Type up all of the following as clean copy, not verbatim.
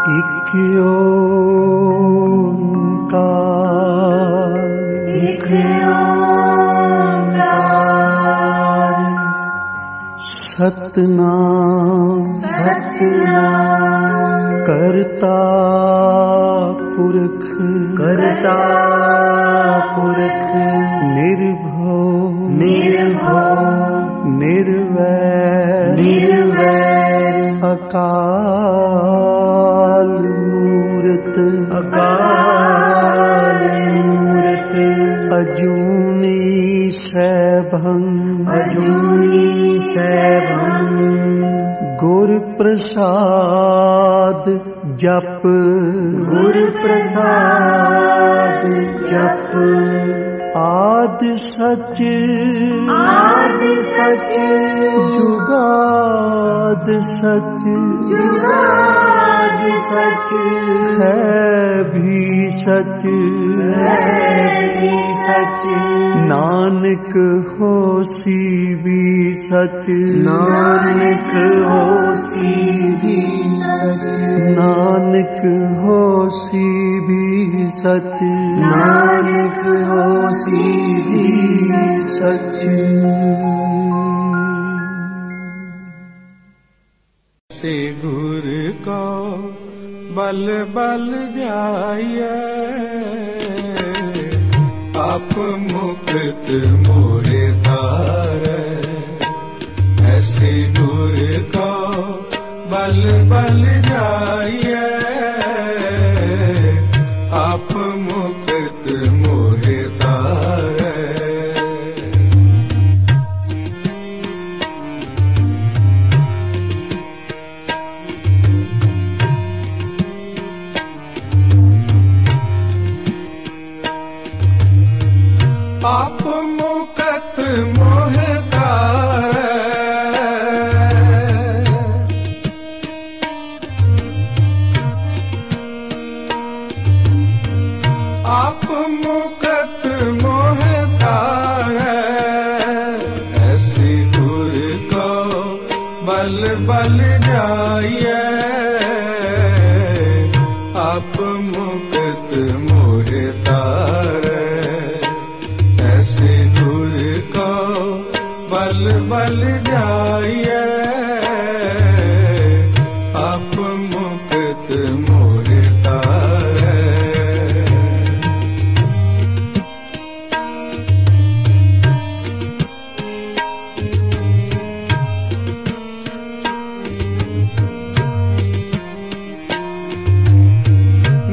एक ओंकार, एक ओंकार, सतनाम सतनाम, करता पुरख, करता पुरख, निर्भव निर्भव, निर्वैर निर्वैर, अकाल मूरत, अकाल मूरत, अजूनी सैभं, अजूनी सैभं, गुर प्रसाद जप, गुर प्रसाद जप, आद सच, आद सच, जुगाद सच, जुगाद सच, है भी सच, है भी सच, नानक होसी भी सच, नानक होसी भी सच, नानक होसी भी सच, नानक होसी भी सच। से गुर को बल बल जाइए, आप मुक्त मोरे तारे। ऐसे गुर को बल बल जाइए, आप मुक्त मोरे तारे। आप मुकत मोहतार, आप मुकत मोहतार। ऐसे गुर को बल बल जाइए, आप मुकत मोहतार। ऐसे गुर को बल बल जाइए, आप मुक्त मोरे तारे।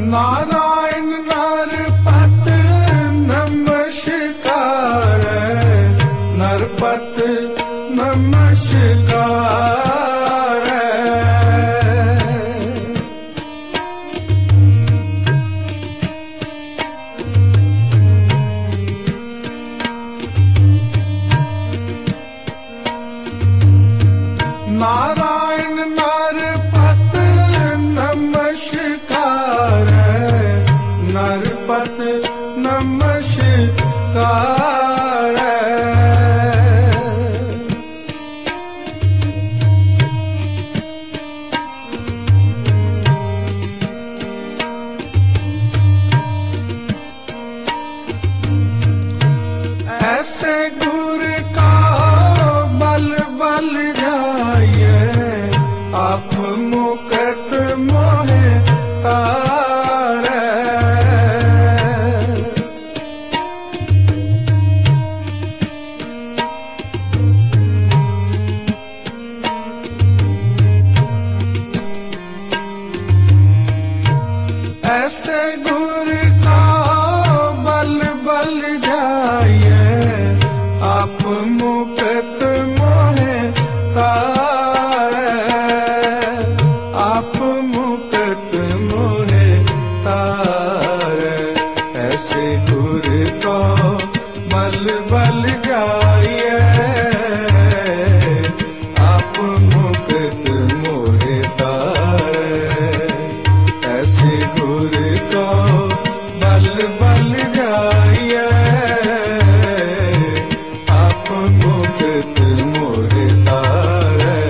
नारायण नरपत नमस्कार, नरपत नमस्कार। नारायण नरपत नमस्कार, नरपत नमस्कार। ऐसे गुर का बल बल जाइए, आप मुकत मोहे तारे। ऐसे गुर का बल बल जाइए, आप मुकत मोहे तारे। आप मुकत मोहे तारे। ऐसे गुर को बल बल जाइए, आप मुकत मोहे तारे। ऐसे गुर को बल बल जाइए, आप मुक्त मोरे तारे।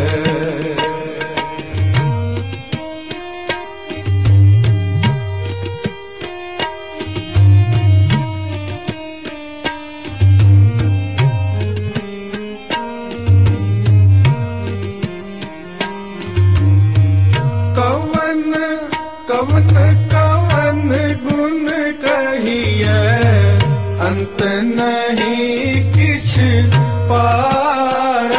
कवन कवन गुण कहिए अंत नहीं किछ पार।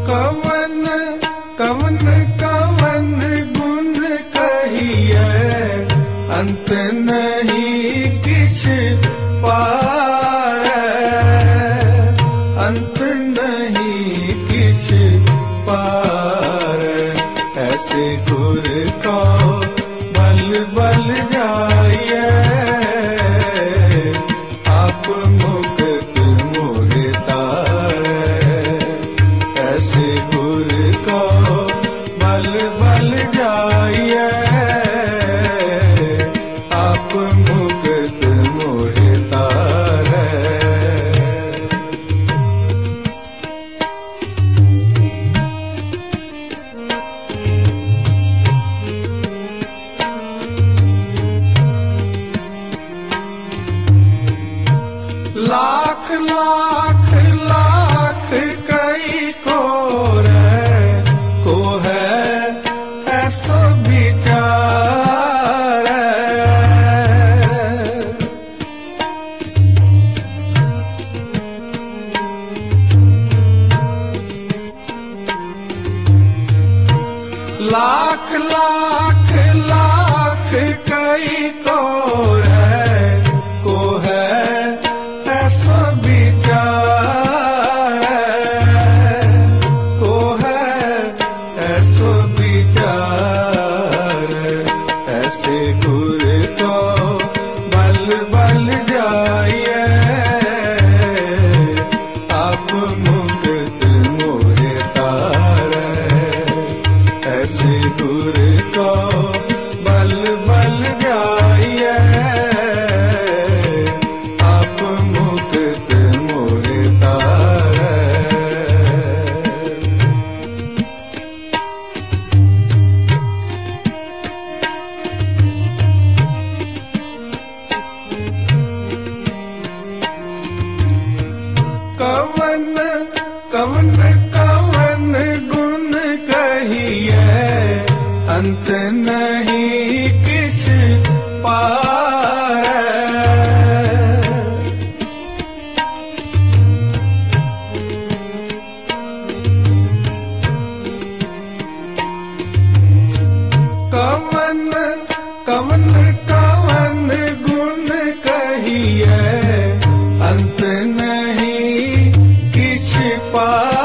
कवन कवन कवन गुण कहिए अंत नहीं किछ पार। अंत नहीं किछ पार। ऐसे गुर को बल बल जाइए आप मुक्त मोहे तार। ऐसे गुर को बल बल जाइए आप मुक्त मोहे तार। लाख लाख लाख कई को है ऐसा विचार। लाख लाख लाख कई को है ऐसा विचार। को है ऐसा विचार। ऐसे गुर को बल बल जाइए आप मुक्त मोहे तार। ऐसे गुर को बल बल जाइए आप मुक्त मोहे तार। कवन कवन कवन गुण कहिए अंत नहीं किछ पार। कवन कवन कवन गुण कहिए अंत नहीं किछ पार।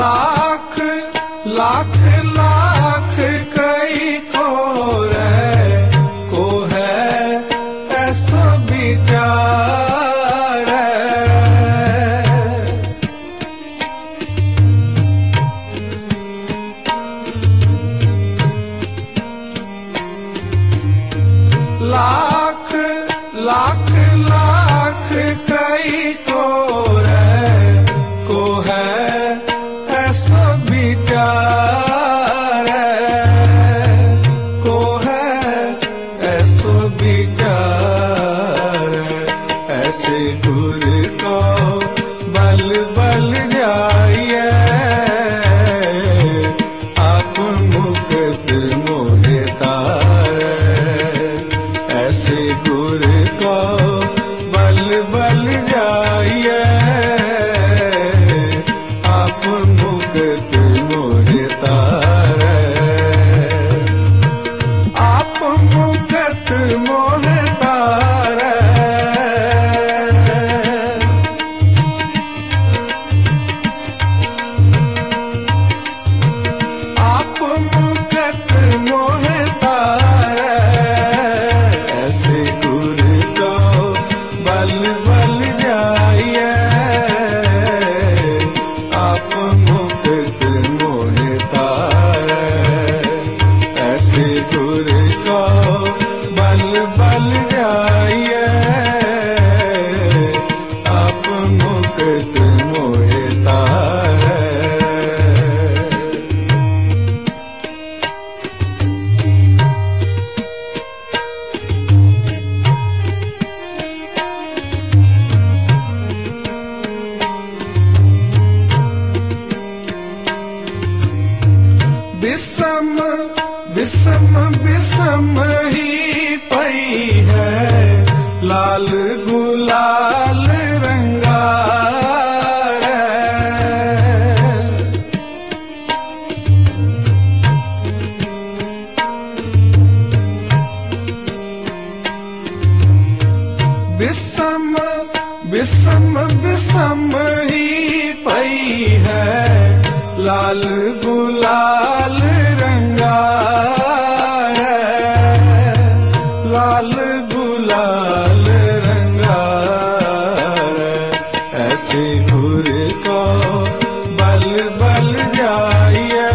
लाख लाख लाख कई को है ऐसा विचार। लाख लाख लाख कई को है ऐसा विचार। को है ऐसा विचार। ऐसे गुर को बल बल जाइए आप मुक्त मोहे तार। ऐसे गुर को बल बल जाइए आप मुक्त मोहे तार। आप मुक्त मोहे तार। आप मुक्त मोहे तार। ऐसे गुर को बल बल जाइए आप विषम विषम ही पई है लाल गुलाल रंगा विषम विषम विषम ही पई है लाल गुलाल रंगा लाल गुलाल रंगा ऐसे घुर को बल बल जाइए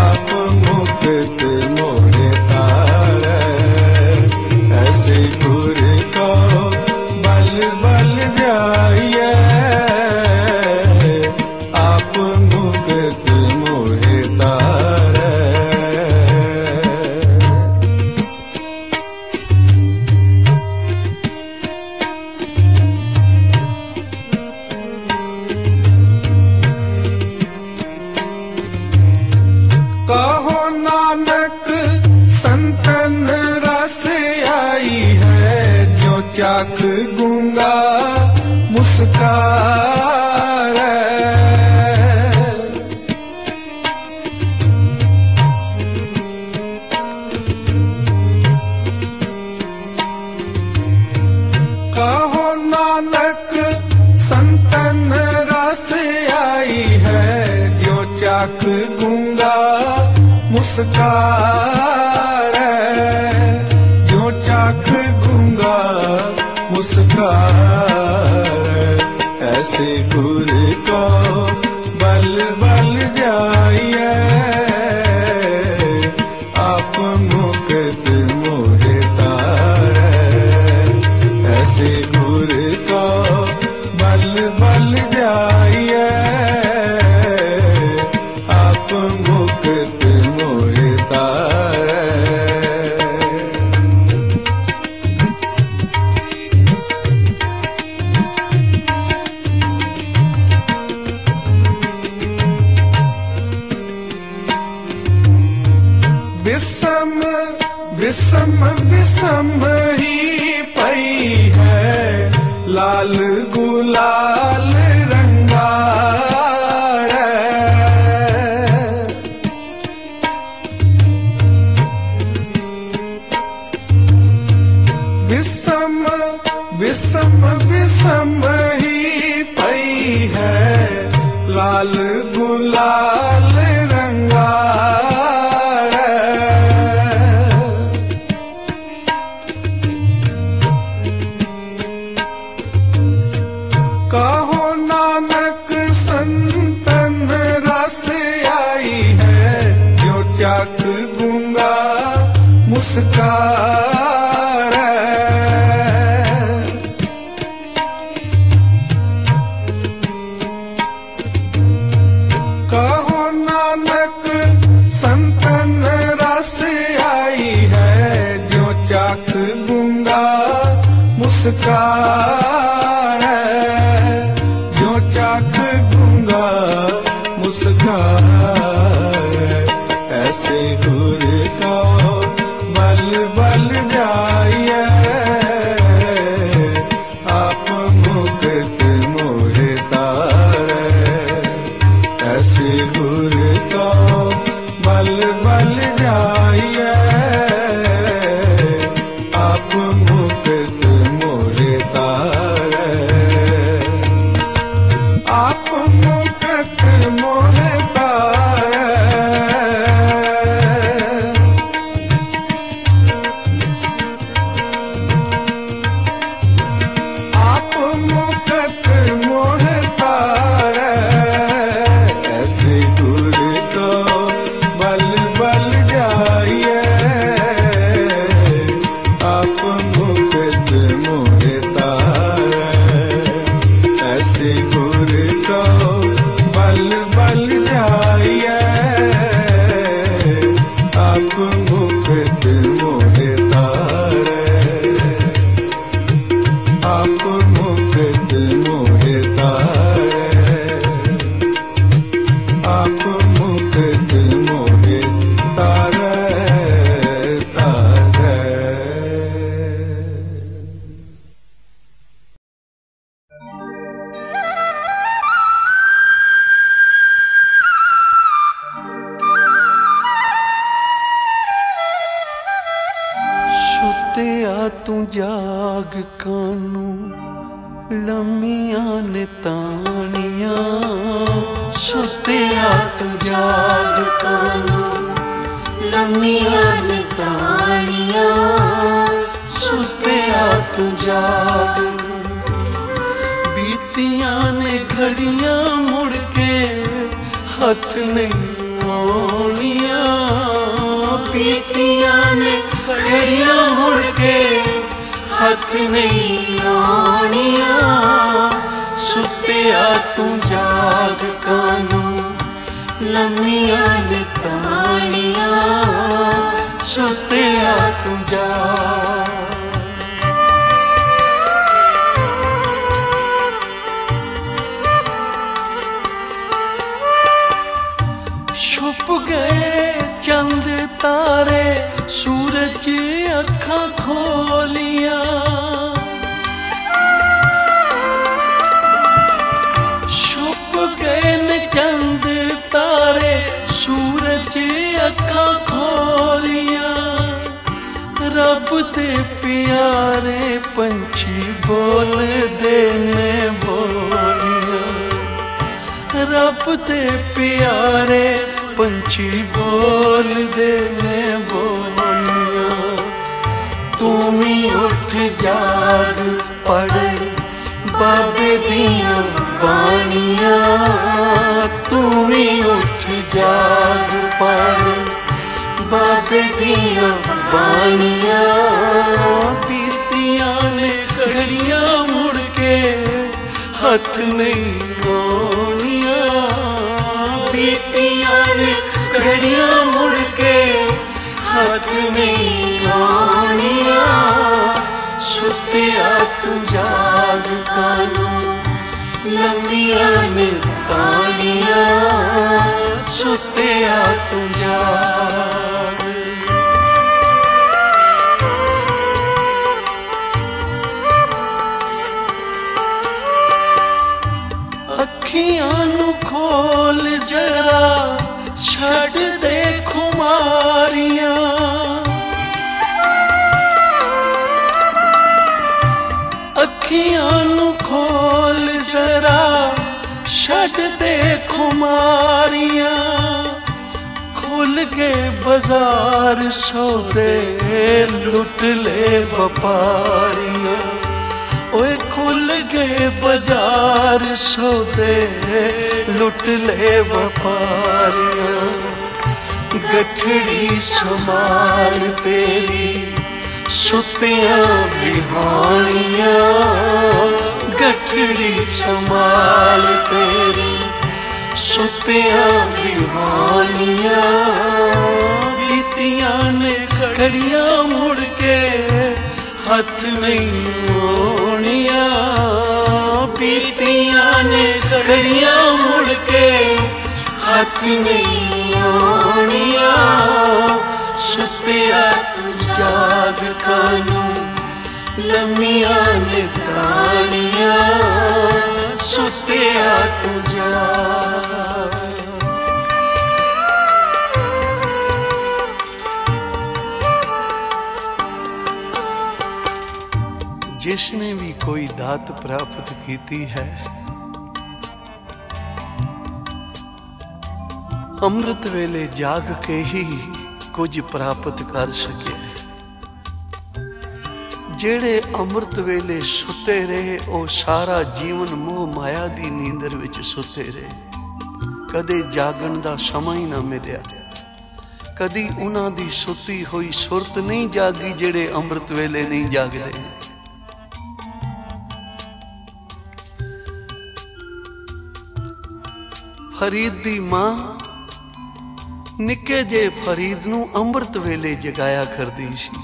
आप मुक्त मोहे तारे ऐसे घुर को बल बल जाइए आप मुक्त मोहे तारे कहो नानक संतन रस आई है जो चाक गूंगा मुस्कार कहो नानक संतन रस आई है जो चाक गूंगा मुस्कार जो चाक गूंगा मुस्कार ऐसे गुर को बल बल जाइए आप मुक्त मोहे तारे ऐसे गुर को बल बल जाइए आप मुक्त मोहे तारे विषम विषम विषम ही पई है लाल गुलाल रंगा विषम विषम विषम ही पई है लाल गुलाल रंगा कहो नानक संतन रस आई है जो चाक गूंगा मुस्कार कहो नानक संतन रस आई है जो चाक गूंगा मुस्कार जो चाक गूंगा मुस्कार ऐसे गुर को बल बल जाइए आप मुक्त मोहे तारे ऐसे गुर को बल बल जाइए आप मुक्त मोहे तारे आप मुक्त मोहे तारे जाग कानू लम्मियां ने तानियां सुत्या तू जाग कानू लम्मियां ने तानियां सुत्या तू जाग। बीतियां ने घड़ियां मुड़ के हथ नहीं आउणियां, बीतियां ने घड़ियां मुड़ के हथ नहीं आउणियां सुत्या तू जाग कानू लम्मियां ने तानियां सुत्या तू जाग। छुप गए चंद तारे सूरज अखां खोलियां, छुप गए न चंद तारे सूरज अखां खोलियां। रब दे प्यारे पंछी बोलदे ने बोलियां, रब दे प्यारे पंछी बोलदे ने बोलियां। तू भी उठ जाग पढ़ बाबे दियां बाणियां, तू भी उठ जाग पढ़ बाबे दियां बाणियां। बीतियां ने घड़ियां मुड़ के हथ नहीं आउणियां, बीतियां ने घड़ियां मुड़ के हथ नहीं आउणियां सुत्या तू जाग कानू लम्मियां ने तानियां सुत्या तू जाग। अखियां नू खोल जरा छड़ दे खुमारियां, अखियां नू खोल जरा छड़ दे खुमारियां। खुल गए बाजार सौदे लुट ले व्यापारियां, ओए खुल गए बाजार सौदे लुट ले व्यापारियां। गठड़ी संभाल तेरी सुत्या बिहानियां, गठड़ी संभाल तेरी सुत्या बिहानियां। बीतियां ने घड़ियां मुड़ के हथ नहीं आउणियां, बीतियां ने घड़ियां मुड़ के हथ नहीं आउणियां सुत्या तू जाग कानू लम्मियां ने तानियां सुत्या तू जाग। जिसने भी कोई दात प्राप्त की है अमृत वेले जाग के ही कुछ प्राप्त कर सके। जेड़े अमृत वेले सुते रहे ओ सारा जीवन मोह माया दी नींदर विच सुते रहे। कदे जागण दा समा ही ना मिलिया, कदी उन्हां दी सुती हुई सुरत नहीं जागी जेड़े अमृत वेले नहीं जागदे। फरीद दी मां निके जे फरीद नू अमृत वेले जगाया करदी सी।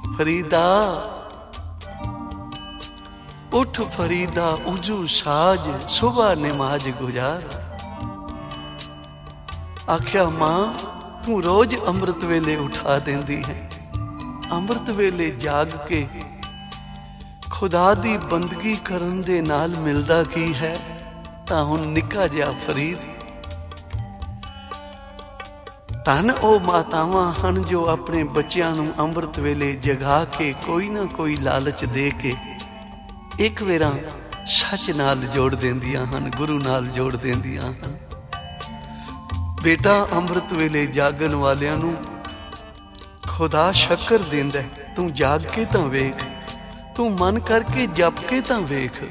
फरीदा उठ फरीदा उजू साज सुबह नमाज गुजार। आख्या मां तू रोज अमृत वेले उठा देंदी है। अमृत वेले जाग के खुदा दी बंदगी करन दे नाल मिलदा की है। तां हुण निक्का जिहा फरीद धन ओ मातावां हन जो अपने बच्चियां नूं अमृत वेले जगा के कोई ना कोई लालच दे के ਇੱਕ ਵੇਰਾ ਸੱਚ ਨਾਲ ਜੋੜ ਦਿੰਦੀਆਂ ਹਨ, ਗੁਰੂ ਨਾਲ ਜੋੜ ਦਿੰਦੀਆਂ ਹਨ। ਬੇਟਾ ਅੰਮ੍ਰਿਤ ਵੇਲੇ ਜਾਗਣ ਵਾਲਿਆਂ ਨੂੰ ਖੁਦਾ ਸ਼ੱਕਰ ਦਿੰਦਾ, ਤੂੰ ਜਾਗ ਕੇ ਤਾਂ ਵੇਖ, ਤੂੰ ਮਨ ਕਰਕੇ ਜਪ ਕੇ ਤਾਂ ਵੇਖ।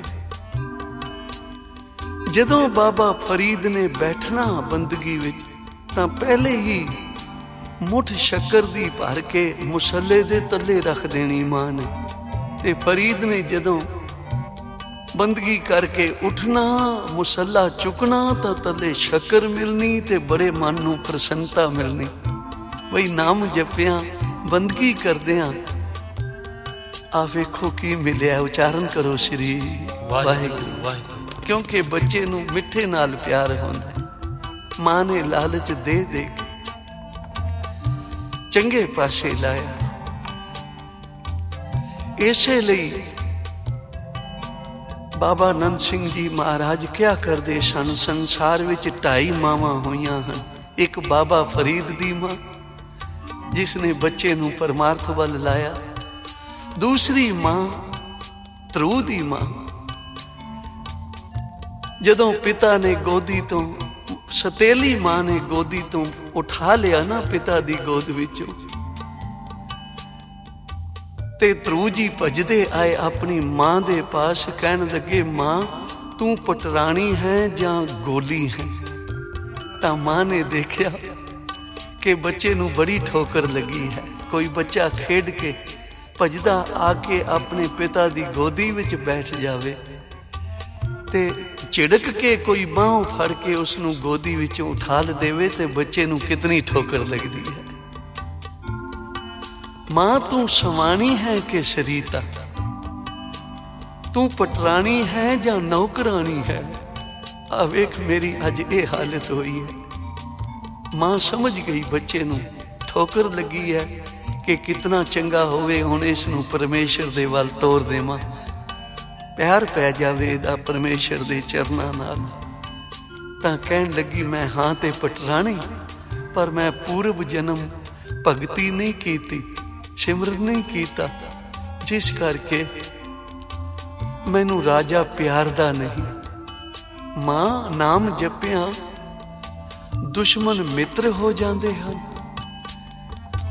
ਜਦੋਂ ਬਾਬਾ ਫਰੀਦ ਨੇ ਬੈਠਣਾ ਬੰਦਗੀ ਵਿੱਚ ਤਾਂ ਪਹਿਲੇ ਹੀ ਮੁੱਠ ਸ਼ੱਕਰ ਦੀ ਭਰ ਕੇ ਮੁਸੱਲੇ ਦੇ ਤੱਲੇ ਰੱਖ ਦੇਣੀ ਮਾਂ ਨੇ। ਤੇ ਫਰੀਦ ਨੇ ਜਦੋਂ ਬੰਦਗੀ ਕਰਕੇ ਉੱਠਣਾ, ਮੁਸੱਲਾ ਚੁੱਕਣਾ ਤਾਂ ਤੱਲੇ ਸ਼ੱਕਰ ਮਿਲਣੀ ਤੇ ਬੜੇ ਮਨ ਨੂੰ ਪ੍ਰਸੰਨਤਾ ਮਿਲਣੀ। ਬਈ ਨਾਮ ਜਪਿਆਂ ਬੰਦਗੀ ਕਰਦਿਆਂ ਆ ਵੇਖੋ ਕੀ ਮਿਲਿਆ। ਉਚਾਰਨ ਕਰੋ ਸ਼੍ਰੀ ਵਾਹਿਗੁਰੂ ਵਾਹਿਗੁਰੂ। ਕਿਉਂਕਿ ਬੱਚੇ ਨੂੰ ਮਿੱਠੇ ਨਾਲ ਪਿਆਰ ਹੁੰਦਾ, ਮਾਂ ਨੇ ਲਾਲਚ ਦੇ ਦੇ ਕੇ ਚੰਗੇ ਪਾਸੇ ਲਾਇਆ। ਇਸੇ ਲਈ ਬਾਬਾ ਆਨੰਦ ਸਿੰਘ ਜੀ ਮਹਾਰਾਜ ਕਿਆ ਕਰਦੇ ਸਨ, ਸੰਸਾਰ ਵਿੱਚ 2.5 ਮਾਵਾਂ ਹੋਈਆਂ ਹਨ। ਇੱਕ ਬਾਬਾ ਫਰੀਦ ਦੀ ਮਾਂ ਜਿਸ ਨੇ ਬੱਚੇ ਨੂੰ ਪਰਮਾਰਥ ਵੱਲ ਲਾਇਆ, ਦੂਸਰੀ ਮਾਂ ਧਰੂ ਦੀ ਮਾਂ। ਜਦੋਂ ਪਿਤਾ ਨੇ ਗੋਦੀ ਤੋਂ, ਸਤੇਲੀ ਮਾਂ ਨੇ ਗੋਦੀ ਤੋਂ ਉਠਾ ਲਿਆ ਨਾ ਪਿਤਾ ਦੀ ਗੋਦ ਵਿੱਚੋਂ, ਤੇ ਧਰੂ ਜੀ ਭਜਦੇ ਆਏ ਆਪਣੀ ਮਾਂ ਦੇ ਪਾਸ, ਕਹਿਣ ਲੱਗੇ ਮਾਂ ਤੂੰ ਪਟਰਾਣੀ ਹੈ ਜਾਂ ਗੋਲੀ ਹੈ। ਤਾਂ ਮਾਂ ਨੇ ਦੇਖਿਆ ਕਿ ਬੱਚੇ ਨੂੰ ਬੜੀ ਠੋਕਰ ਲੱਗੀ ਹੈ। ਕੋਈ ਬੱਚਾ ਖੇਡ ਕੇ ਭਜਦਾ ਆ ਕੇ ਆਪਣੇ ਪਿਤਾ ਦੀ ਗੋਦੀ ਵਿੱਚ ਬੈਠ ਜਾਵੇ ਤੇ ਝਿੜਕ ਕੇ ਕੋਈ ਬਾਂਹ ਫੜ ਕੇ ਉਸ ਨੂੰ ਗੋਦੀ ਵਿੱਚੋਂ ਉਠਾ ਦੇਵੇ ਤੇ ਬੱਚੇ ਨੂੰ ਕਿਤਨੀ ਠੋਕਰ ਲੱਗਦੀ ਹੈ। ਮਾਂ ਤੂੰ ਸਵਾਣੀ ਹੈ ਕਿ ਸਰੀਤਾ, ਤੂੰ ਪਟਰਾਣੀ ਹੈ ਜਾਂ ਨੌਕਰਾਣੀ ਹੈ। ਆ ਵੇਖ ਮੇਰੀ ਅੱਜ ਇਹ ਹਾਲਤ ਹੋਈ ਹੈ। ਮਾਂ ਸਮਝ ਗਈ ਬੱਚੇ ਨੂੰ ਠੋਕਰ ਲੱਗੀ ਹੈ ਕਿ ਕਿਤਨਾ ਚੰਗਾ ਹੋਵੇ ਹੁਣ ਇਸ ਨੂੰ ਪਰਮੇਸ਼ਰ ਦੇ ਵੱਲ ਤੋਰ ਦੇਵਾਂ, ਪਿਆਰ ਪੈ ਜਾਵੇ ਇਹਦਾ ਪਰਮੇਸ਼ਰ ਦੇ ਚਰਨਾਂ ਨਾਲ। ਤਾਂ ਕਹਿਣ ਲੱਗੀ ਮੈਂ ਹਾਂ ਤੇ ਪਟਰਾਣੀ, ਪਰ ਮੈਂ ਪੂਰਬ ਜਨਮ ਭਗਤੀ ਨਹੀਂ ਕੀਤੀ, ਸਿਮਰਨ ਨਹੀਂ ਕੀਤਾ, ਜਿਸ ਕਰਕੇ ਮੈਨੂੰ ਰਾਜਾ ਪਿਆਰਦਾ ਨਹੀਂ। ਮਾਂ ਨਾਮ ਜਪਿਆਂ ਦੁਸ਼ਮਣ ਮਿੱਤਰ ਹੋ ਜਾਂਦੇ ਹਨ।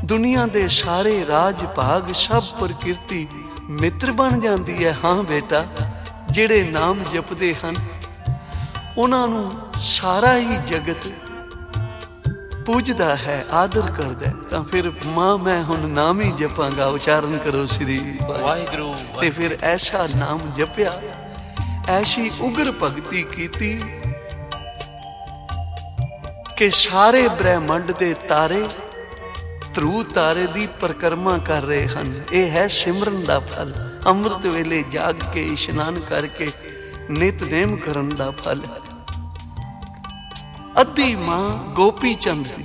ਦੁਨੀਆ ਦੇ ਸਾਰੇ ਰਾਜ ਭਾਗ ਸਭ ਪ੍ਰਕਿਰਤੀ ਮਿੱਤਰ ਬਣ ਜਾਂਦੀ ਹੈ। ਹਾਂ ਬੇਟਾ, ਜਿਹੜੇ ਨਾਮ ਜਪਦੇ ਹਨ ਉਹਨਾਂ ਨੂੰ ਸਾਰਾ ਹੀ ਜਗਤ ਪੂਜਦਾ ਹੈ, ਆਦਰ ਕਰਦਾ। ਤਾਂ ਫਿਰ ਮਾਂ ਮੈਂ ਹੁਣ ਨਾਮ ਹੀ ਜਪਾਂਗਾ। ਉਚਾਰਨ ਕਰੋ ਸ੍ਰੀ ਵਾਹਿਗੁਰੂ। ਤੇ ਫਿਰ ਐਸਾ ਨਾਮ ਜਪਿਆ, ਐਸੀ ਉਗਰ ਭਗਤੀ ਕੀਤੀ ਕਿ ਸਾਰੇ ਬ੍ਰਹਿਮੰਡ ਦੇ ਤਾਰੇ ਧਰੂ ਤਾਰੇ ਦੀ ਪਰਿਕਰਮਾ ਕਰ ਰਹੇ ਹਨ। ਇਹ ਹੈ ਸਿਮਰਨ ਦਾ ਫਲ। ਅੰਮ੍ਰਿਤ ਵੇਲੇ ਜਾਗ ਕੇ ਇਸ਼ਨਾਨ ਕਰਕੇ ਨਿਤਨੇਮ ਕਰਨ ਦਾ ਫਲ ਹੈ। ਅੱਧੀ ਮਾਂ ਗੋਪੀ ਚੰਦ ਦੀ,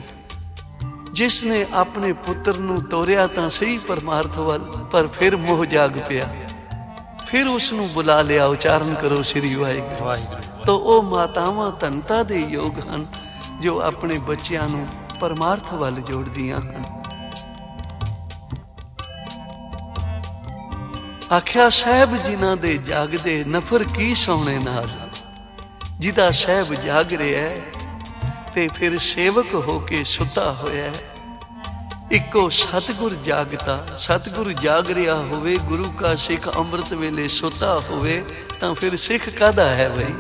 ਜਿਸ ਨੇ ਆਪਣੇ ਪੁੱਤਰ ਨੂੰ ਤੋਰਿਆ ਤਾਂ ਸਹੀ ਪਰਮਾਰਥ ਵੱਲ, ਪਰ ਫਿਰ ਮੋਹ ਜਾਗ ਪਿਆ, ਫਿਰ ਉਸ ਨੂੰ ਬੁਲਾ ਲਿਆ। ਉਚਾਰਨ ਕਰੋ ਸ੍ਰੀ ਵਾਹਿਗੁਰੂ। ਤਾਂ ਉਹ ਮਾਤਾਵਾਂ ਧਨਤਾ ਦੇ ਯੋਗ ਹਨ ਜੋ ਆਪਣੇ ਬੱਚਿਆਂ ਨੂੰ ਪਰਮਾਰਥ ਵੱਲ ਜੋੜਦੀਆਂ ਹਨ। ਆਖਿਆ ਸਾਹਿਬ ਜਿਨ੍ਹਾਂ ਦੇ ਜਾਗਦੇ ਨਫਰ ਕੀ ਸੋਹਣੇ ਨਾਲ। ਜਿਹਦਾ ਸਾਹਿਬ ਜਾਗ ਰਿਹਾ ਤੇ ਫਿਰ ਸੇਵਕ ਹੋ ਕੇ ਸੁੱਤਾ ਹੋਇਆ। ਇੱਕੋ ਸਤਿਗੁਰ ਜਾਗਤਾ, ਸਤਿਗੁਰ ਜਾਗ ਰਿਹਾ ਹੋਵੇ, ਗੁਰੂ ਕਾ ਸਿੱਖ ਅੰਮ੍ਰਿਤ ਵੇਲੇ ਸੁੱਤਾ ਹੋਵੇ ਤਾਂ ਫਿਰ ਸਿੱਖ ਕਾਹਦਾ ਹੈ ਬਈ।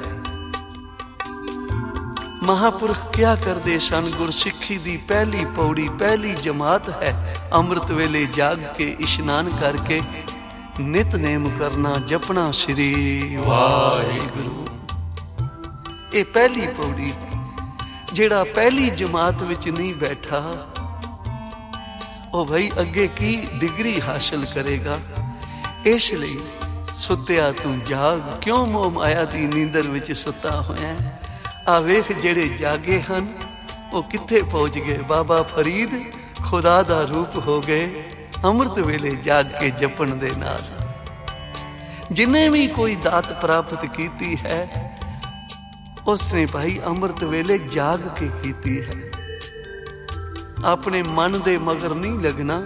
ਮਹਾਂਪੁਰਖ ਕਿਆ ਕਰਦੇ ਸਨ? ਗੁਰਸਿੱਖੀ ਦੀ ਪਹਿਲੀ ਪੌੜੀ, ਪਹਿਲੀ ਜਮਾਤ ਹੈ ਅੰਮ੍ਰਿਤ ਵੇਲੇ ਜਾਗ ਕੇ ਇਸ਼ਨਾਨ ਕਰਕੇ ਨਿਤਨੇਮ ਕਰਨਾ, ਜਪਣਾ ਸ੍ਰੀ ਵਾਹਿਗੁਰੂ। ਇਹ ਪਹਿਲੀ ਪੌੜੀ। ਜਿਹੜਾ ਪਹਿਲੀ ਜਮਾਤ ਵਿੱਚ ਨਹੀਂ ਬੈਠਾ ਉਹ ਭਾਈ ਅੱਗੇ ਕੀ ਡਿਗਰੀ ਹਾਸਲ ਕਰੇਗਾ। ਇਸ ਲਈ ਸੁੱਤਿਆ ਤੂੰ ਜਾਗ, ਕਿਉਂ ਮੋਹ ਮਾਇਆ ਦੀ ਨੀਂਦਰ ਵਿੱਚ ਸੁੱਤਾ ਹੋਇਆ। ਆ ਵੇਖ ਜਿਹੜੇ ਜਾਗੇ ਹਨ ਉਹ ਕਿੱਥੇ ਪਹੁੰਚ ਗਏ। ਬਾਬਾ ਫਰੀਦ ਖੁਦਾ ਦਾ ਰੂਪ ਹੋ ਗਏ ਅੰਮ੍ਰਿਤ ਵੇਲੇ ਜਾਗ ਕੇ ਜਪਣ ਦੇ ਨਾਲ। ਜਿਨੇ ਵੀ ਕੋਈ ਦਾਤ ਪ੍ਰਾਪਤ ਕੀਤੀ ਹੈ ਉਸਨੇ ਭਾਈ ਅੰਮ੍ਰਿਤ ਵੇਲੇ ਜਾਗ ਕੇ ਕੀਤੀ ਹੈ। ਆਪਣੇ ਮਨ ਦੇ ਮਗਰ ਨਹੀਂ ਲੱਗਣਾ,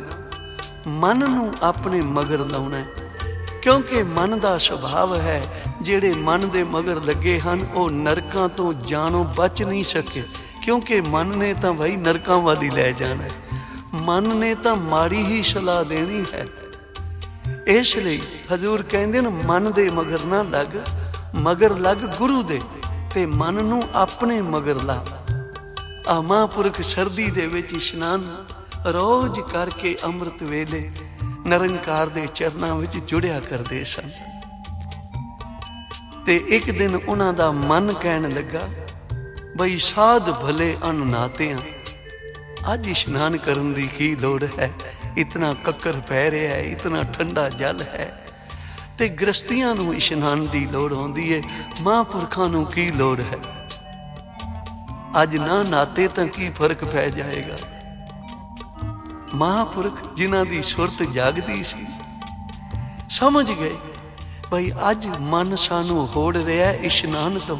ਮਨ ਨੂੰ ਆਪਣੇ ਮਗਰ ਲਾਉਣਾ। क्योंकि मन का सुभाव है ਜਿਹੜੇ मन ਦੇ मगर लगे ਹਨ ਉਹ ਨਰਕਾਂ ਤੋਂ ਜਾਨੋਂ बच नहीं सके, क्योंकि मन ने तो भाई नरकां वाल ही लै जाना है, मन ने तो माड़ी ही सलाह देनी है। इसलिए हजूर कहते न मन दे मगर ना लग, मगर लग गुरु दे ते मन नूं अपने मगर ला। आ महापुरख सर्दी दे विच इशनान रोज करके अमृत वेले निरंकार दे चरनां विच जुड़िया करदे सन। ते एक दिन उन्हां दा मन कहन लगा बई साध भले अननातियां अज इशनान करन दी की लोड़ है, इतना कक्कर पै रहा है, इतना ठंडा जल है, ते गृहस्थियां नूं इशनान दी लोड़ होंदी है, महापुरखां नूं की लोड़ है। अज ना नाते तां की फर्क पै जाएगा। महापुरख जिन्हां दी सुरत जागदी सी समझ गए भाई अज मन सानू होड़ रहा इशनान तो,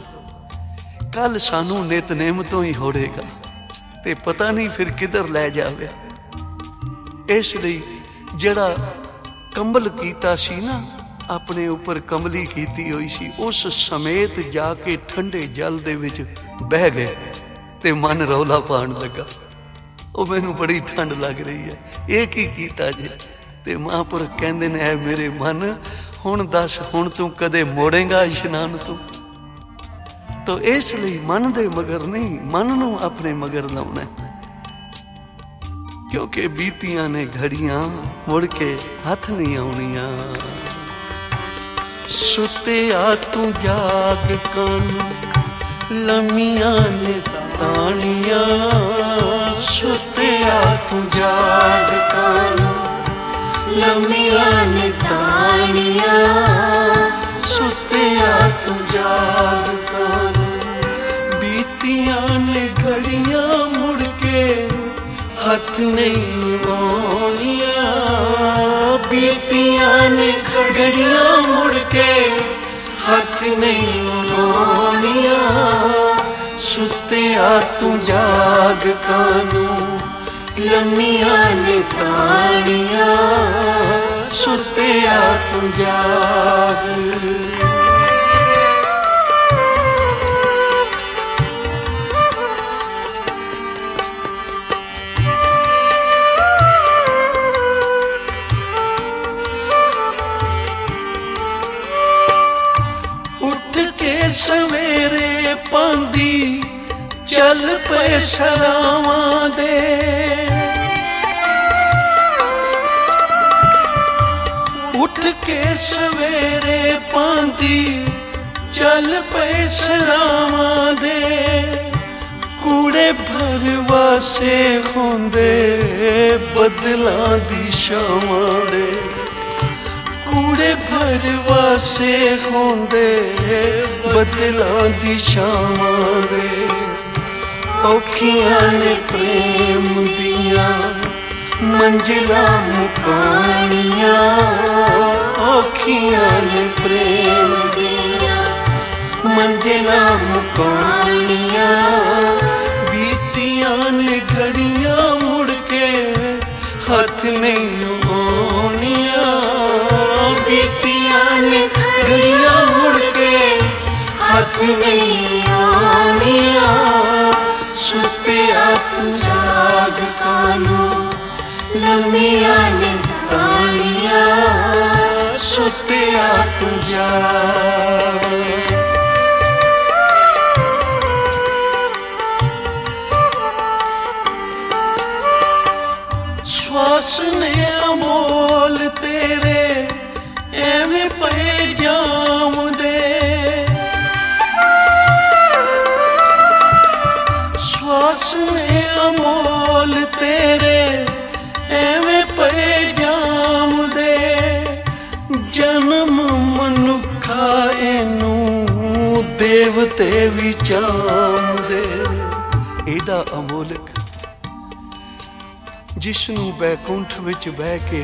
कल सानू नितनेम तो ही होड़ेगा, ते पता नहीं फिर किधर लै जावे। इसलिए जड़ा कंबल कीता सी ना अपने ऊपर कंबली कीती हुई सी, उस समेत जाके ठंडे जल दे विच बह गए ते मन रौला पाण लगा, ओ मैनू बड़ी ठंड लग रही है, ये की कीता जे। ते महापुरख कहंदे ने ऐ मेरे मन हुण दस हुण तू कदे मोड़ेगा इशनान तो इसलिए मन दे मगर नहीं, मन नूं अपने मगर लाउणा, क्योंकि बीतियां ने घड़ियां मुड़ के हथ नहीं आउणियां। सुत्या तू जाग कान लम्मियां ने तानियां, सुत्या तू जाग कान लम्मियां ने तानियां, सुत्या तू जाग कान, बीतियां ने घड़ियां मुड़ के हथ नहीं आउणियां, बीतियां ने घड़ियां मुड़ के हथ नहीं आउणियां, सुत्या तू जाग कानू लम्मियां ने तानियां, सुत्या तू जाग। उठ के सवेरे पांदी चल पे सरावां दे, उठ के सवेरे पांदी चल पे सरावां दे, कूड़े भरवा से होंदे बदलां दी छावां दे, कूड़े भरवा से होंदे बदलां दी छावां दे, औखियां ने प्रेम दियां मंजिलां मुकाणियां, औखियां ने प्रेम दियां मंजिलां मुकाणियां, बीतियां ने घड़ियां मुड़ के हथ नहीं आउणियां, बीतियां ने घड़ियां मुड़ के हथ नहीं आउणियां, सुत्या तू जाग कानू लम्मियां ने तानियां, सुत्या तू जाग। श्वास ने अमोल तेरे एवें पे जाम दे, श्वास ने अमोल तेरे एवें पे जाम दे, जन्म मनुखा एनू देवते भी चाम दे। एडा अमोलक जिसनू बैकुंठ विच बह के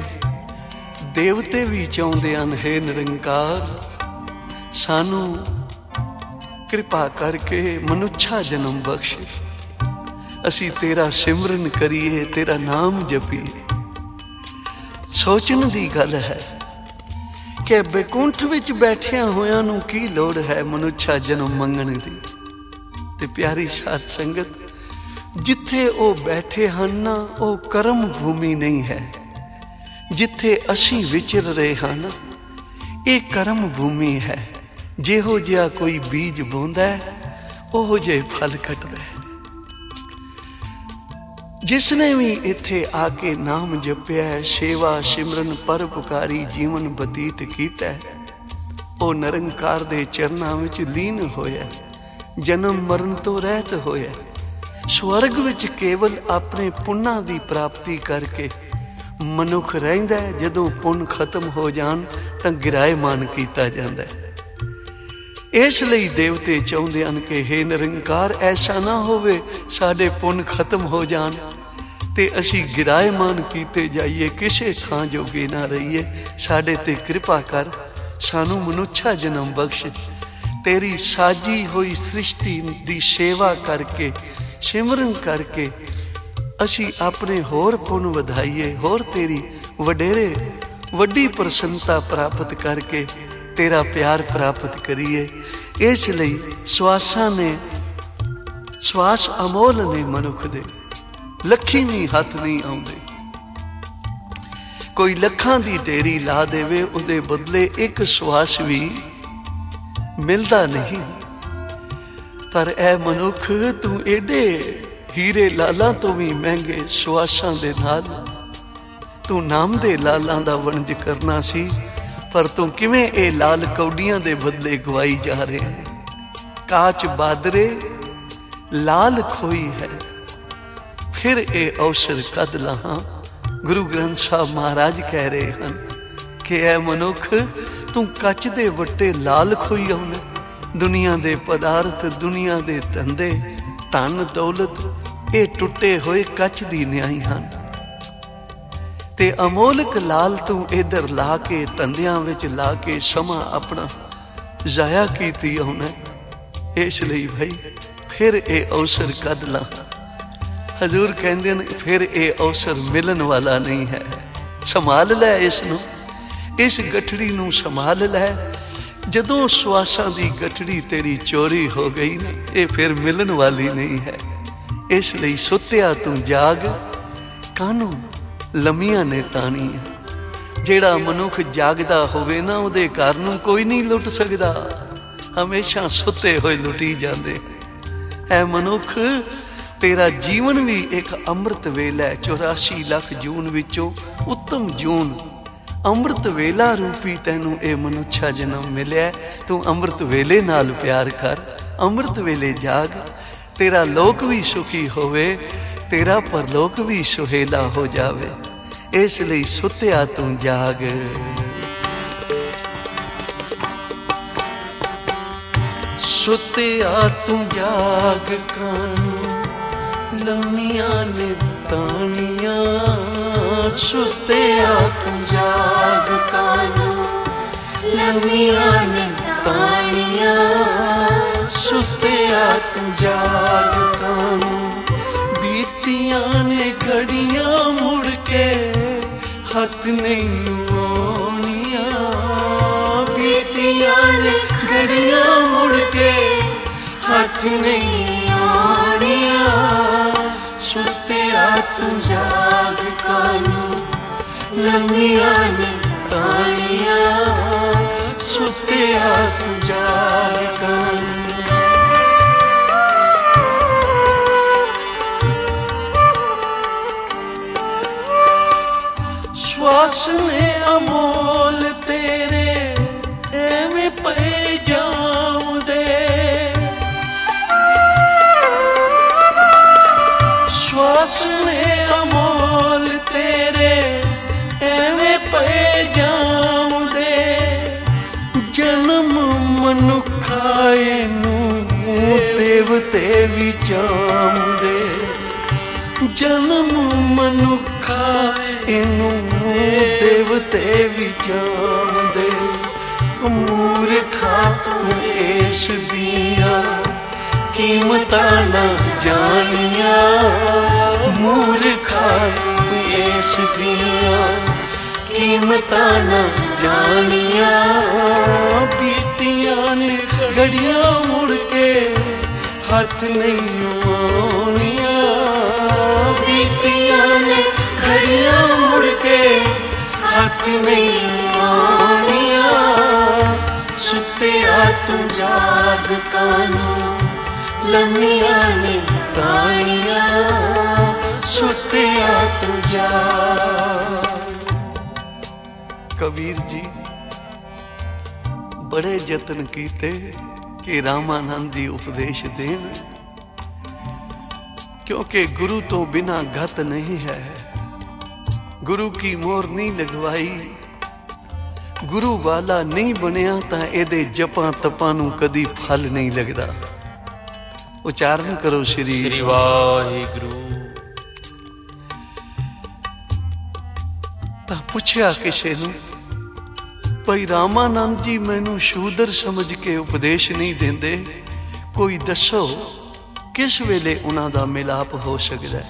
देवते भी चाहुंदे हन, हे निरंकार सानू कृपा करके मनुष्या जन्म बख्श, असी तेरा सिमरन करिए, तेरा नाम जपीए। सोचन दी गल है कि बैकुंठ विच बैठिया होया नूं की लोड़ है मनुष्या जन्म मंगण दी। ते प्यारी साध संगत, जिथे ओ बैठे हन ना ओ कर्म भूमि नहीं है। जिथे असीं विचर रहे हैं ना ये कर्म भूमि है। जिहो जिहा कोई बीज बोंदा है ओहो जे फल कटदा है। जिसने भी इत्थे आके नाम जपिया है, सेवा सिमरन परोपकारी जीवन बतीत कीता है, ओ निरंकार दे चरनां विच लीन होया, जन्म मरण तो रहत होया, स्वर्ग विच केवल अपने पुन्नां दी प्राप्ति करके मनुख रहिंदा है। जदों पुण्य खत्म हो जाण तां गिराएमान कीता जांदा है। इस लई देवते चाहुंदे हन कि हे निरंकार ऐसा ना होवे साडे पुण्य खत्म हो जाण ते असीं गिराएमान कीते जाइए, किसे थां जोगे ना रहिए। साडे ते कृपा कर, सानू मनुष्या जन्म बख्श। तेरी साजी हुई सृष्टि दी सेवा करके सिमरन करके असी अपने होर पुण्य वधाइए, होर तेरी वडेरे वड्डी प्रसन्नता प्राप्त करके तेरा प्यार प्राप्त करिए। इसलिए श्वासा ने श्वास अमोल ने मनुख दे, लखी भी हथ नहीं आउंदे। कोई लखां दी ढेरी ला देवे उहदे बदले एक श्वास भी मिलता नहीं। पर ऐ मनुख तू एडे हीरे लालां तो भी महंगे श्वासां दे नाल तू नाम दे लालां दा वणज करना सी, पर तू किवें ए लाल कौडियां दे बदले गवाई जा रहे हैं। काच बादरे लाल खोई है, फिर ए अवसर कद लहां। गुरु ग्रंथ साहब महाराज कह रहे हैं कि ऐ मनुख तू कच दे वट्टे लाल खोई आउणे। दुनिया दे पदार्थ, दुनिया दे धंधे, धन दौलत ये टुटे हुए कच दी न्याई हन ते अमोलक लाल तू इधर ला के धंधियां विच ला के समा अपना जाया कीती होना। इसलिए भाई फिर ये अवसर कद ला। हजूर कहंदे ने फिर ये अवसर मिलन वाला नहीं है। संभाल लै इसनूं, इस गठड़ी नूं संभाल लै। जदों श्वासां दी गठड़ी तेरी चोरी हो गई ना, ये फिर मिलन वाली नहीं है। इसलिए सुत्या तू जाग, कानू लमिया ने तानी। जेड़ा मनुख जागदा होवे ना उहदे घर नूं कोई नहीं लुट सकदा। हमेशा सुते होए लुटी जांदे। ऐ मनुख तेरा जीवन भी एक अमृत वेला है। 84 लाख जून विचों उत्तम जून अमृत वेला रूपी तैनू ए मनुष्या जन्म मिलिया। तू अमृत वेले नाल प्यार कर, अमृत वेले जाग। तेरा लोक भी सुखी होवे, तेरा परलोक भी सुहेला हो जावे। इसलिए सुत्या तू जाग। सुत्या तू जाग, कानू लम्मिया ने तानिया। सुत्या तू जाग, कानू लम्मिया ने तानिया। सुत्या तू जाग, कानू बीतियां ने घड़ियां मुड़ के हथ नहीं आउणियां। बीतियां ने घड़ियां मुड़ के हथ नहीं आउणियां। सुत्या तू जाग, कानू लम्मिया ने तानिया। सुत्या तू जाग, कानू। श्वास ने अमोल तेरे एवें पे जाऊं दे। श्वास ने अमोल तेरे एवें पे जाऊं दे। जन्म मनुखाए नू देवते भी जाऊं दे। जन्म मनुखा इनू देवते भी जामदे। मूर्खा तू इस दिया कीमतां ना जानिया। मूर्खा तू इस दिया कीमतां ना जानिया, बीतियां ने घड़ियां मुड़ के हाथ नहीं आउणियां, बीतियां ने घड़ियां मुड़ के हाथ नहीं आउणियां। सुत्तिया तू जाग कानू लम्मियां ने तानियां, सुत्तिया तू जाग। कबीर जी बड़े यतन कीते कि रामानंद जी उपदेश देन, क्योंकि गुरु तो बिना गत नहीं है, गुरु की मोहर नहीं लगवाई, गुरु वाला नहीं बनिया तां एदे जपां तपां नूं कदी फल नहीं लगदा। उचारण करो श्री वाहिगुरु। तां पुछया किसे नूं, भाई रामानंद जी मैनू शूदर समझ के उपदेश नहीं देंदे, कोई दसो किस वेले उन्हां दा मिलाप हो सकदा है।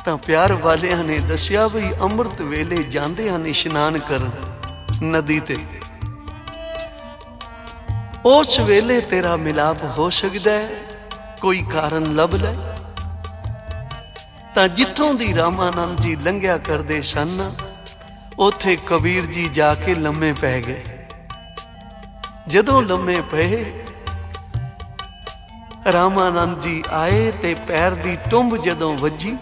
तां प्यार वालियां ने दसिया बई अमृत वेले जांदे हन इशनान करन नदी ते, उस वेले तेरा मिलाप हो सकदा है, कोई कारण लभ ले। तां जिथों दी रामानंद जी लंघिया करदे सन, उथे कबीर जी जाके लम्मे पै गए। जदों लम्मे पे रामानंद जी आए ते पैर दी टुंब जदों वजी,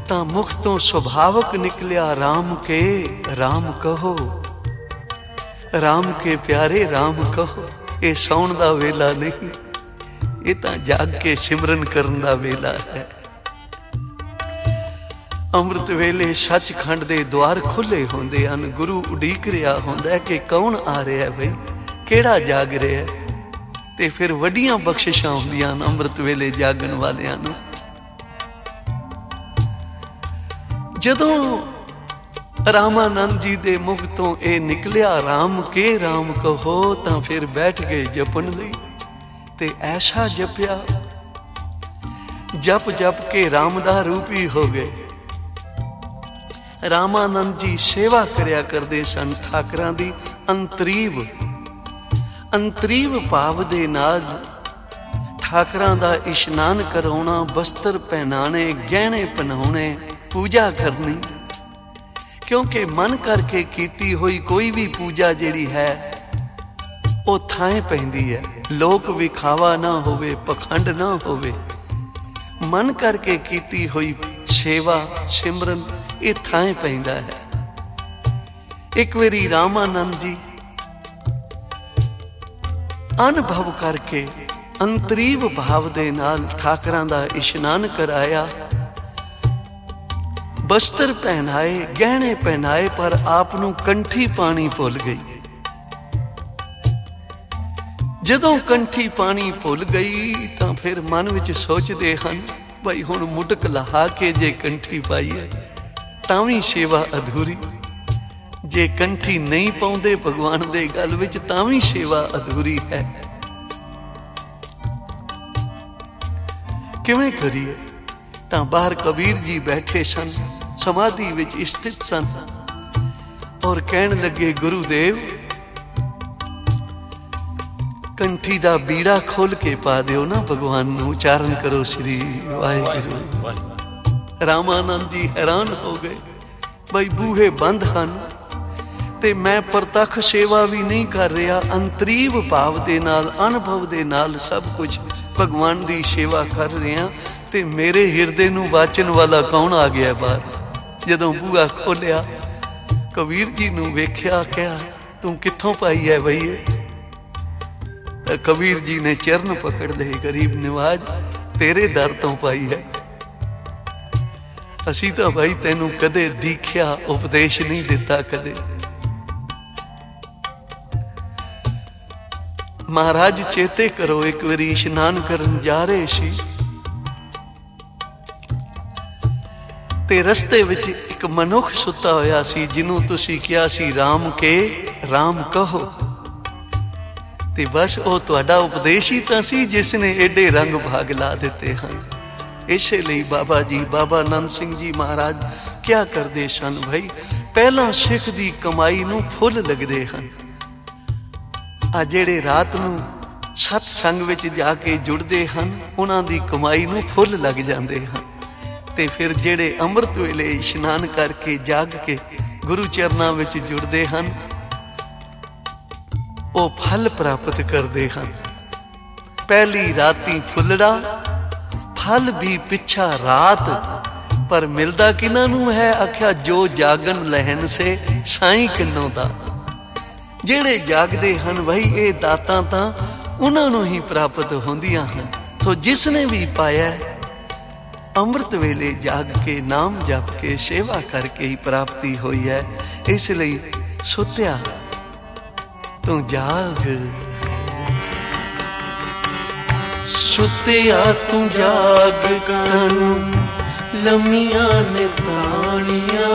तां मुख तो सुभावक निकलिया राम के राम कहो, राम के प्यारे राम कहो। ये सौण दा वेला नहीं, ये तां जाग के सिमरन करन दा वेला है। अमृत वेले सचखंड दे द्वार खुले होंदे हन, गुरु उडीक रहा होंदा है कि कौन आ रहा है, बई केड़ा जाग रहा है। ते फिर वड्डियां बख्शिशां होंदियां न अमृत वेले जागन वालियां नूं। जदों रामानंद जी दे मुख तो ये निकलिया राम के राम कहो, तां फिर बैठ गए जपन लई ते ऐसा जपिया, जप जप के राम दा रूपी हो गए। रामानंद जी सेवा करया करदे सन ठाकरां दी अंतरीव, अंतरीव भाव दे नाल ठाकरां दा इशनान कराउणा, बस्तर पहनाने, गहने पहनाउणे, पूजा करनी। क्योंकि मन करके कीती हुई कोई भी पूजा जिहड़ी है वो थाएं पैंदी है, लोक विखावा ना होवे, पखंड ना होवे। मन करके कीती हुई सेवा सिमरन ये थाएं पैंदा है। एक बारी रामानंद जी अनुभव करके अंतरीव भाव दे नाल ठाकरां दा इशनान कराया, बस्तर पहनाए, गहने पहनाए, पर आप नूं कंठी पानी भुल गई। जदों कंठी पानी भुल गई तां फिर मन विच सोचदे हन, भाई हुण मुटक लहा के जे कंठी पाई है तां भी सेवा अधूरी, जे कंठी नहीं पाउंदे भगवान दे गल विच तां भी सेवा अधूरी है। किवें करिए? तां बाहर कबीर जी बैठे सन, समाधि विच स्थित सन, और कहण लगे गुरुदेव कंठी दा बीड़ा खोल के पा दिओ ना भगवान नूं। उचारण करो श्री वाहिगुरू। रामानंद जी हैरान हो गए, भाई बूहे बंद हन ते मैं प्रतख सेवा भी नहीं कर रहा, अंतरीव भाव दे नाल अनुभव दे नाल सब कुछ भगवान दी सेवा कर रहा, ते मेरे हिरदे नूं वाचन वाला कौन आ गया बाहर। जदों बूहा खोलिया कबीर जी नूं वेख्या, क्या तू कित्थों पाई है बई? कबीर जी ने चरण पकड़ ले, गरीब निवाज तेरे दर तो पाई है। असी तो भाई तेनू कदे दीख्या उपदेश नहीं दिता कदे। महाराज चेते करो, एक बारी इशनान करन जा रहे सी ते रस्ते विच एक मनुख सुता होया सी, जिन्हों तुसी किया सी राम के राम कहो। ते बस वो तुहाडा उपदेश ही तां सी जिसने एडे रंग भाग ला दिते हैं। इसे लिए बाबा जी, बाबा नंद सिंह जी महाराज क्या करते सन भाई, ਪਹਿਲਾਂ ਸਿੱਖ ਦੀ ਕਮਾਈ ਨੂੰ ਫੁੱਲ ਲੱਗਦੇ ਹਨ। ਆ ਜਿਹੜੇ ਰਾਤ ਨੂੰ ਸਤ ਸੰਗ ਵਿੱਚ ਜਾ ਕੇ ਜੁੜਦੇ ਹਨ ਉਹਨਾਂ ਦੀ ਕਮਾਈ ਨੂੰ ਫੁੱਲ ਲੱਗ ਜਾਂਦੇ ਹਨ। ਤੇ ਫਿਰ ਜਿਹੜੇ ਅੰਮ੍ਰਿਤ ਵੇਲੇ ਇਸ਼ਨਾਨ ਕਰਕੇ ਜਾਗ ਕੇ ਗੁਰੂ ਚਰਨਾਂ ਵਿੱਚ ਜੁੜਦੇ ਹਨ ਉਹ ਫਲ ਪ੍ਰਾਪਤ ਕਰਦੇ ਹਨ। ਪਹਿਲੀ ਰਾਤੀ ਫੁੱਲੜਾ फल भी पिछा रात, पर मिलदा किना नू है? आख्या जो जागन लहन से साई किन्नों दा। जेड़े जागदे हन वही ये दातां तां उन्हां नू ही प्राप्त होंदियां हन। सो जिसने भी पाया अमृत वेले जाग के नाम जप के सेवा करके ही प्राप्ति हुई है। इसलिए सुत्या तू जाग, सुत्या तू जाग कानू लम्मिया ने तानिया।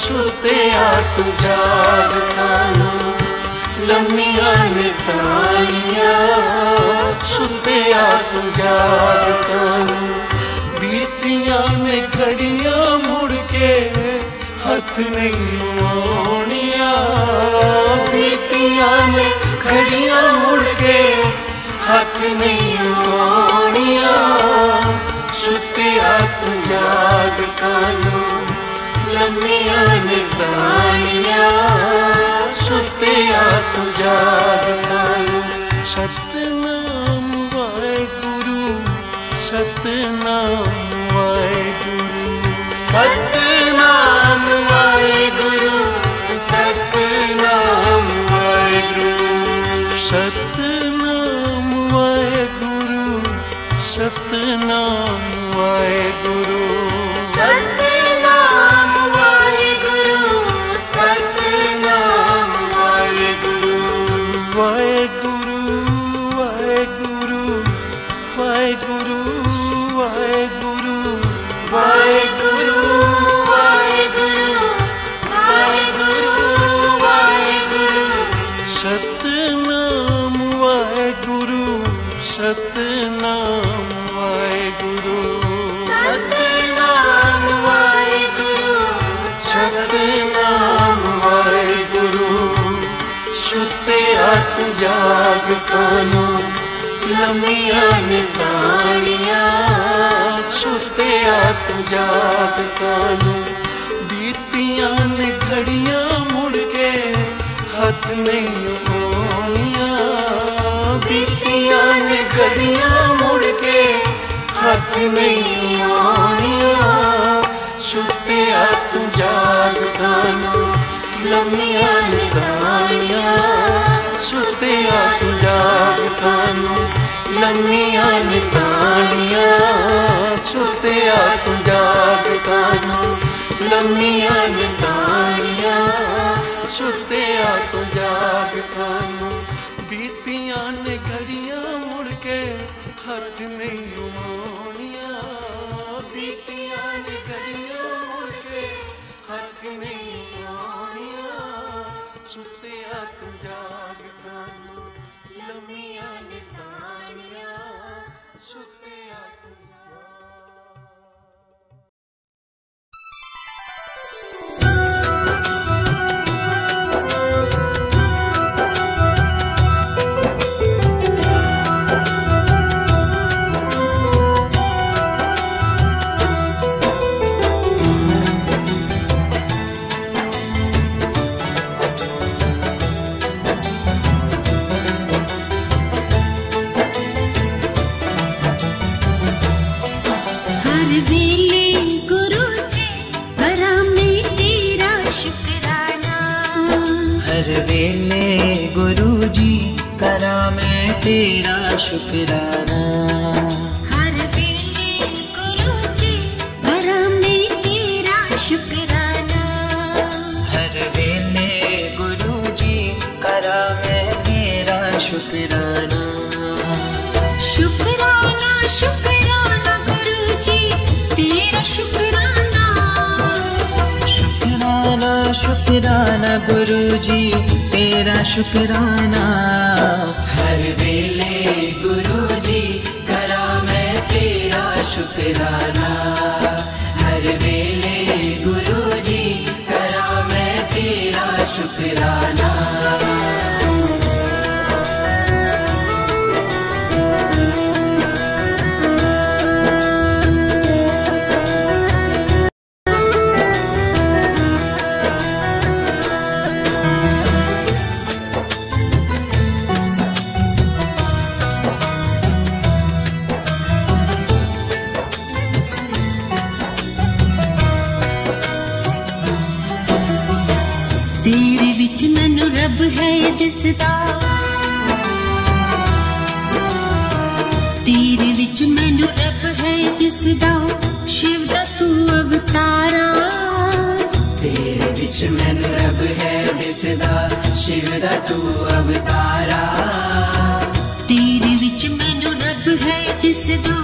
सुत्या तू जाग कानू लम्मिया ने तानिया। सुत्या तू जाग कानू बीतिया ने घड़ियां मुड़ के हथ नहीं आउणिया। बीतिया ने घड़ियां मुड़ के हथ नहीं आउणिया। सुत्या तू जाग कानू लम्मिया ने तानिया। सुत्या तू जाग कानू। सतनाम वाहेगुरु, सतनाम वाहेगुरु, सतनाम वाहेगुरु, सतनाम वाहेगुरु, सतनाम वाहेगुरु, सतनाम वाहेगुरु, सतनाम वाहेगुरु, सतनाम वाहेगुरु। वाहेगुरु वाहेगुरु वाहेगुरु वाहेगुरु वाहेगुरु वाहेगुरु वाहेगुरु। सतनाम वाहेगुरु, सतनाम वाहेगुरु, सतनाम वाहेगुरु, सतनाम वाहेगुरु। सुत्या तू जाग कानू लम्मिया ने तानिया। सुत्या तू जाग कानू बीतिया ने घड़ियां मुड़ के हथ नहीं आउणिया। बीतिया ने घड़ियां मुड़ के हथ नहीं आउणिया। सुत्या तू जाग कानू लम्मिया ने तानिया। सुत्या तू जाग कानू लम्मिया ने तानिया। सुत्या तू जाग कानू लम्मिया ने तानिया। सुत्या तू जाग कानू बीतिया ने घड़ियां मुड़ के हथ नहीं आउणिया। बीतिया ने घड़ियां मुड़ के हथ नहीं आउणिया। सुत्या तू जाग कानू लम्मिया ने तानिया। सुत्या तू जाग। तेरा शुक्राना। हर वेले गुरु जी करा मैं तेरा शुक्राना। हर वेले गुरु जी करा मैं तेरा शुक्राना। शुक्राना शुक्राना गुरु जी तेरा शुक्राना। शुक्राना शुक्राना गुरु जी तेरा शुक्राना। हर वेले गुरु जी करा मैं तेरा शुक्राना। हर वेले गुरु जी करा रब है दिसदा, तेरे विच मैनू रब है दिसदा, शिव दा तू अवतारा। तेरे विच मैनू रब है दिसदा, शिव दा तू अवतारा। तेरे विच मैनू रब है दिसदा,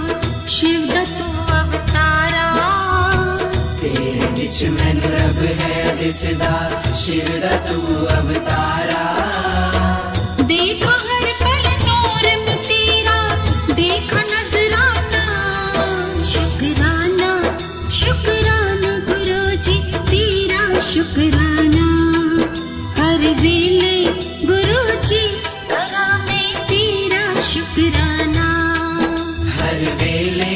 शिव दा तू अवतारा। तेरे विच मैनू रब है दिसदा, शिव दा तू अवतारा। देखा हर पल नूर में तेरा, देखा नजराना। शुकराना शुकराना गुरु जी तेरा शुकराना। हर वेले गुरु जी करा मैं तेरा शुकराना। हर वेले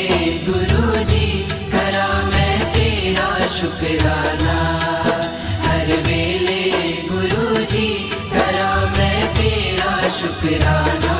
गुरु जी करा मैं तेरा शुकराना। हर वेले गुरु जी करा मैं तेरा शुकराना।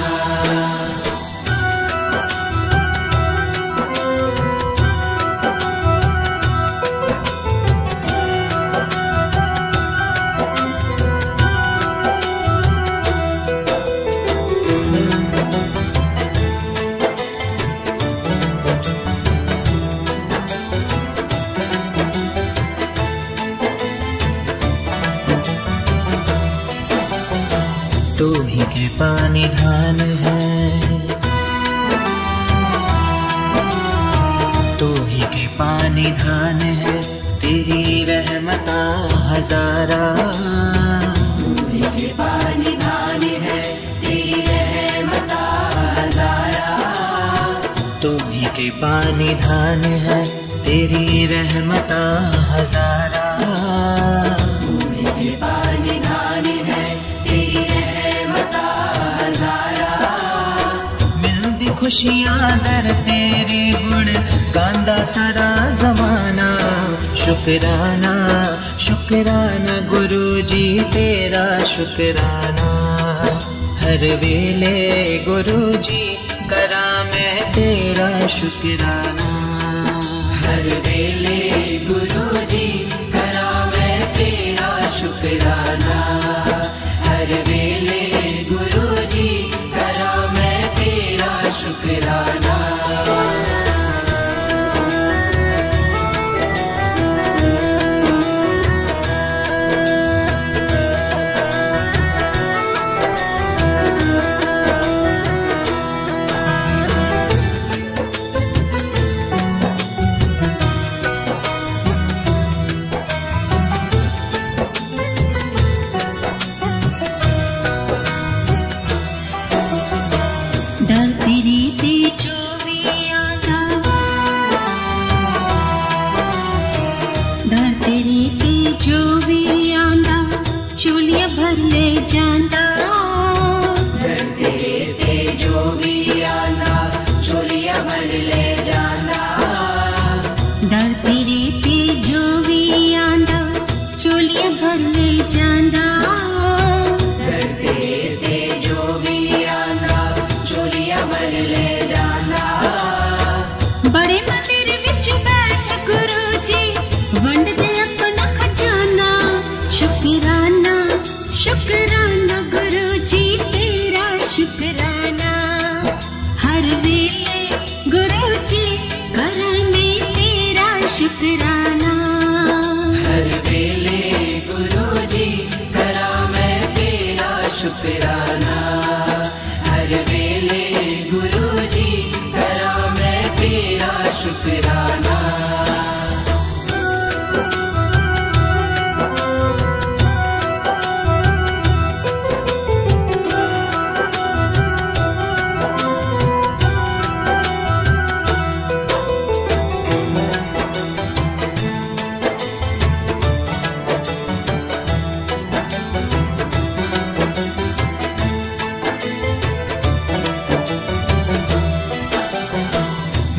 तू ही कृपा निधान है, तू ही कृपा निधान है, तेरी रहमता हजारा। तू ही कृपा निधान है, तेरी रहमता हजारा। तू ही कृपा निधान है, तेरी रहमता हजारा। तू ही कृपा निधान है, तेरी रहमता हजारा। मिलदी खुशियां दर तेरे गुण गांदा सारा जमाना। शुकराना शुकराना गुरु जी तेरा शुकराना। हर वेले गुरु जी करा मैं तेरा शुकराना। हर वेले गुरु जी करा मैं तेरा शुकराना। हर वेले गुरु जी करा मैं तेरा शुकराना। डर तेरी ते जो भी आंदा, डर तेरी ते जो भी आंदा, चोलियां भर ले जांदा। डर तेरे ते जो भी आंदा, चोलियां भर ले जांदा। डर तेरी ते जो भी आंदा, चोलियां भर ले जांदा। डर तेरे ते जो भी आंदा, चोलियां भर ले जांदा। बड़े मंदिर विच बैठ गुरु जी, वंड दे अपना खजाना। शुकराना शुकराना गुरु जी तेरा शुकराना। हर वेले गुरु जी करा मैं तेरा शुकराना। हर वेले गुरु जी करा मैं तेरा शुकराना। हर वेले गुरु जी करा मैं तेरा शुकराना।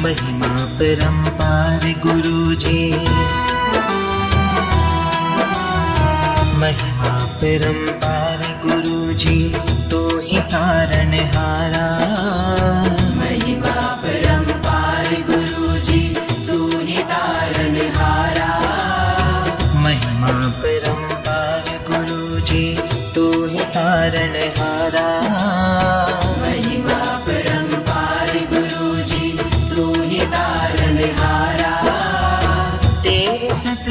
महिमा परम्पार गुरु जी, महिमा परम्पार गुरु जी तो ही तारणहारा। महिमा परम्पार गुरु जी तू ही तारणहारा। महिमा परम्पार गुरु जी तो ही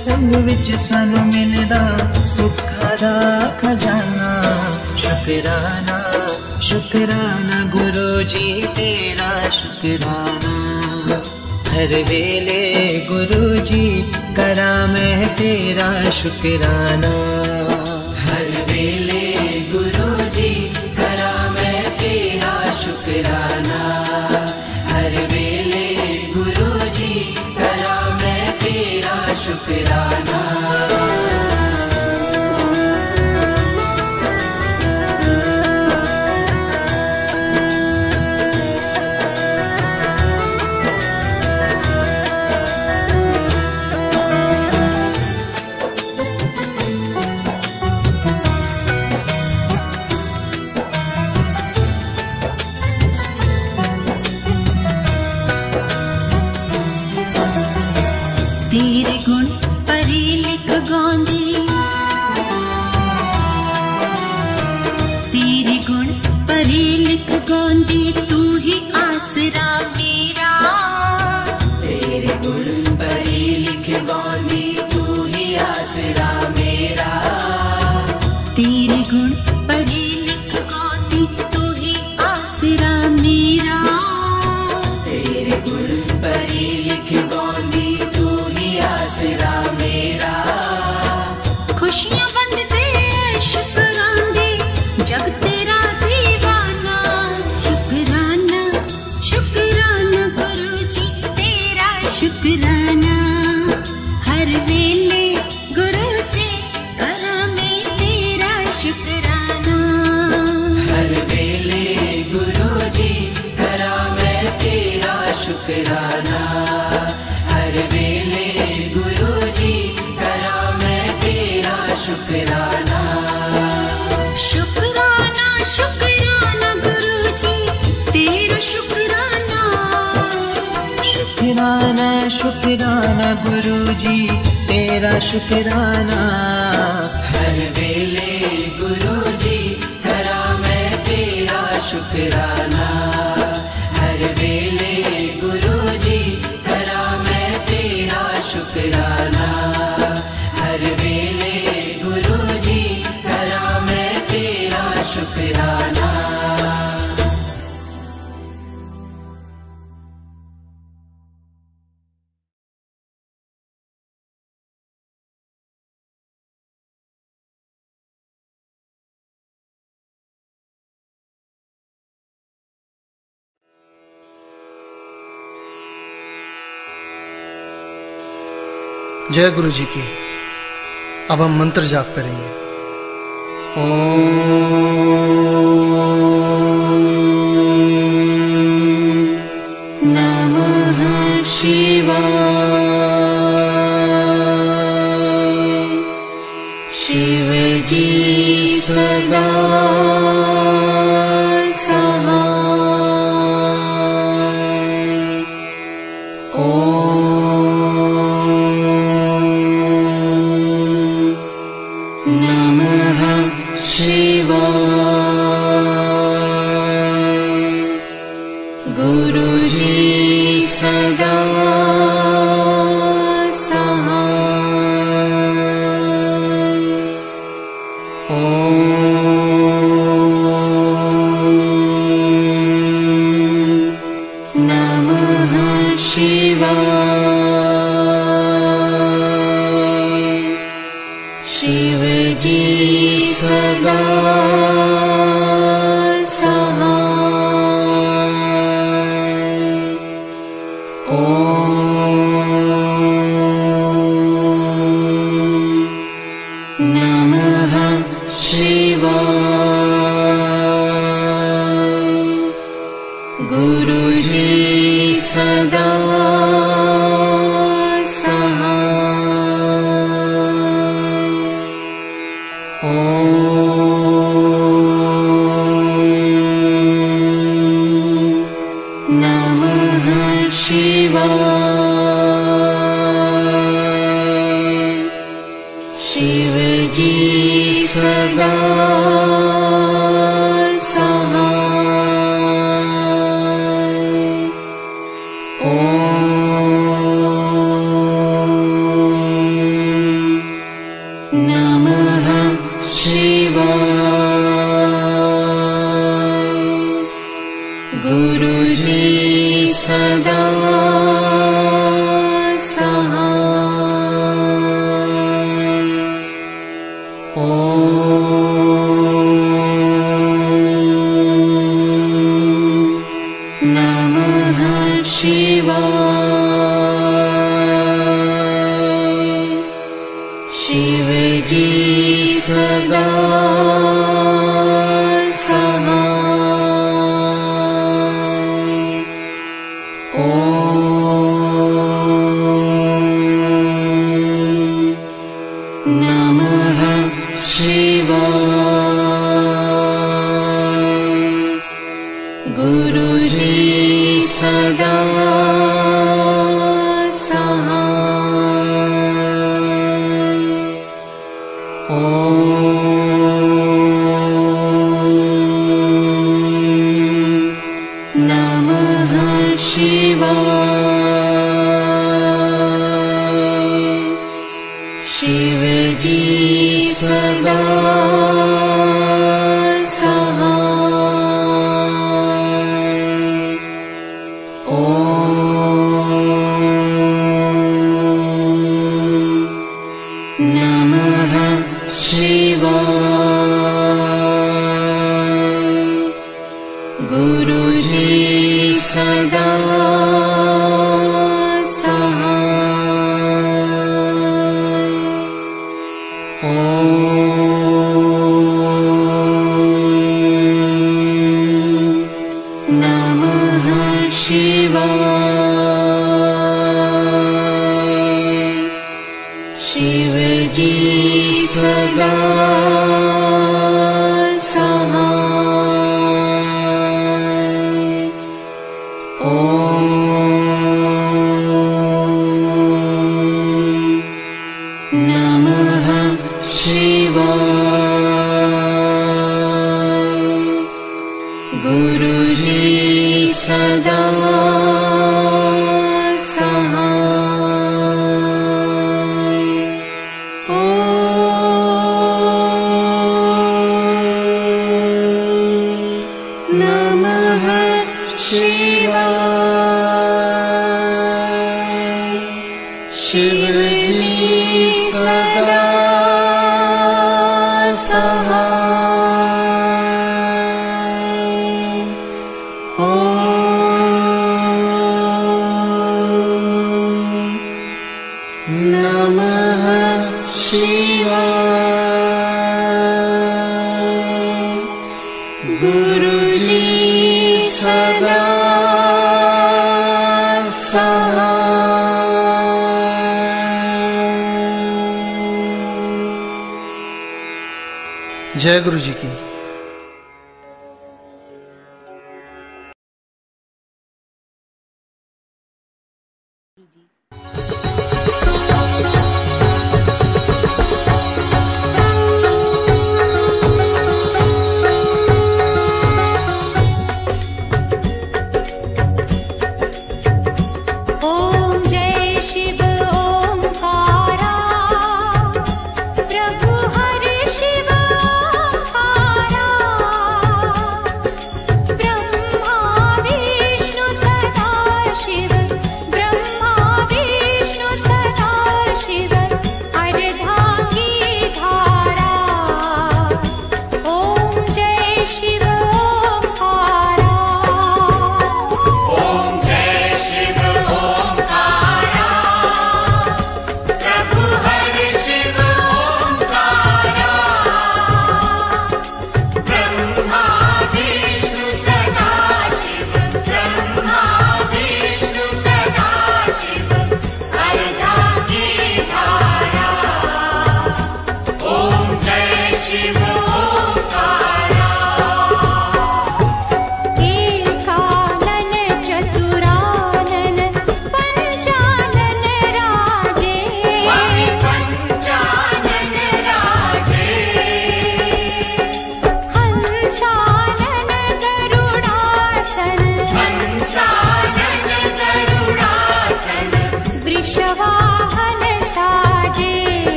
संग विच सानू मिलदा सुखा दा खजाना। शुकराना शुकराना गुरु जी तेरा शुकराना। हर वेले गुरु जी करा मैं तेरा शुकराना। हर वेले गुरु जी करा मैं तेरा शुकराना। हर वेले गुरु जी करा मैं तेरा शुकराना। तेरे गुण परी लिख गांदी, तेरे गुण परी लिख गांदी, तू ही आसरा मेरा। तेरे गुण परी लिख गांदी, तू ही आसरा मेरा। तेरे गुण परी लिख गांदी, तू ही आसरा मेरा। तेरे गुण परी लिख गांदी, आसरा मेरा। खुशियां वंडदे शुकरांदे जग तेरा दीवाना। शुकराना शुकराना गुरु जी तेरा शुकराना। हर वेले गुरु जी करा मैं तेरा शुकराना। हर वेले गुरु जी करा मैं तेरा शुकराना। हर वेले गुरु जी करा मैं तेरा शुकराना। शुकराना शुकराना गुरु जी तेरा शुकराना। शुकराना शुकराना गुरु जी तेरा शुकराना। हर वेले गुरु जी करा मैं तेरा शुकराना। हर वेले गुरु जी करा मैं तेरा शुकराना। हर वेले गुरु जी करा मैं तेरा शुकराना। जय गुरु जी की। अब हम मंत्र जाप करेंगे। नमः शिवाय। शिव जी सदा सदा सहाय। ओम नमः शिवाय। शिव जी सदा सहाय। ओम नमः शिवाय। गुरु जी सदा सहाय। ओम नमः शिवाय। शिव जी सदा सहाय। ओम नमः शिवाय। गुरु जी सदा सहाय। ओम नमः शिवाय। शिव जी सदा सहाय। ओम नमः शिवाय। गुरु जी सदा सहाय। ओम नमः शिवाय। शिव जी सदा सहाय। ओम नमः शिवाय। गुरु जी सदा सहाय। जय गुरु जी की।